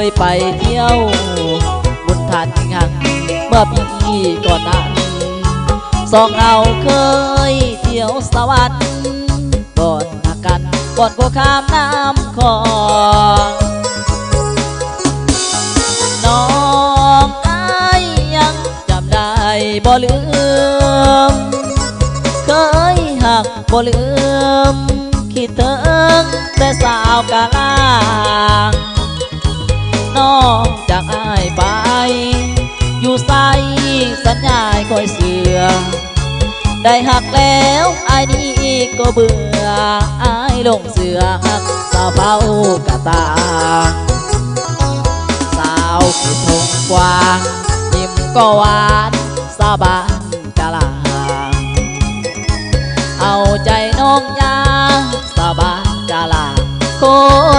ยไปเที่ยวบุญทานครั้งเมื่อปีก่อนนั้นสองเราเคยเที่ยวสวรรค์ก่อนหักกันก่อนโคข้ามน้ำคลองน้องอายยังจำได้บ่ลืมเคยหักบ่ลืมคิดถึงแต่สาวกะลางน้องจากอายไปอยู่ใส่สัญญาคอยเสือได้หักแล้วอายนี้ก็เบื่ออายลงเสือหักสาวเฝ้ากะตาสาวคิดทงกว้างยิ้มก็หวานสาบานกะลาเอาใจน้องยาสาบานกะลาโค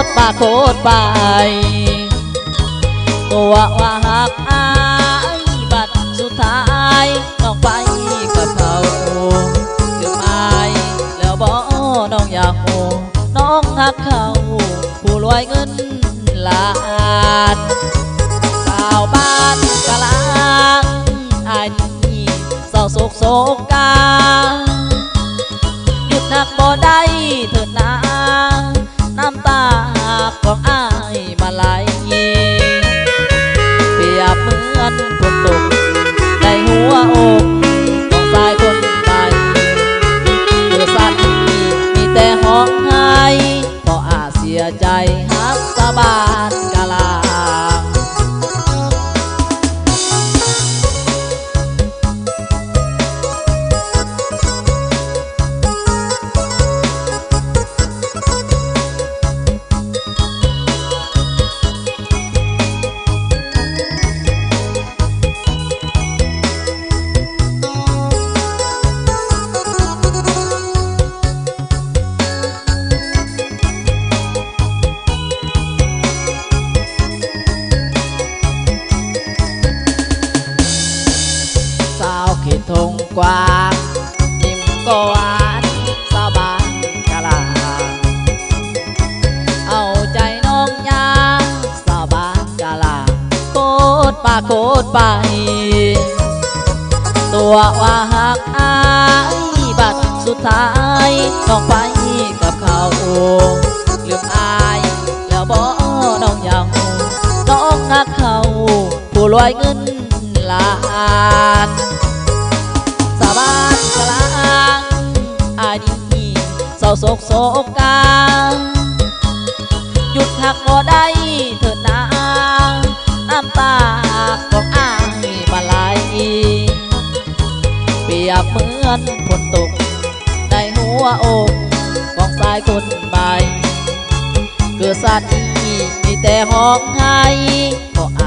ตรป่าโคตรไปตัวว่าหักอายบัดสุดท้ายน้องไปกับเขาลืมอายแล้วบ่น้องอยากโหน้องหักเขาผู้รวยเงินล้านสาวบ้านกะลางอายนี่เศร้าโศกโศกกาหยุดนักบ่ได้เถิดนาน้ำตาของอายมาไหลเปรียบเหมือนฝนตกในหัวอกของชายคนใหม่เมื่อสั้นมีแต่ห้องไห้เพราะอาเสียใจหักสาบานกะลาคิดทงกว้างยิ้มก็หวานสาบานกะลาเอาใจน้องยาสาบานกะลาโคตรป่าโคตรไปตัวว่าหักอายบัดสุดท้ายน้องไปกับเขาลืมอายแล้วบ่น้องอยากน้องหักเขาผู้รวยเงินล้านสาบานกะลางอายนี้เศร้าโศกโศกกาหยุดหักบ่ได้เถิดนาน้ำตาของอายมาไหลเปรียบเหมือนฝนตกในหัวอกของชายคนใหม่คือสัตว์นี้มีแต่ห้องไห้เพราะอ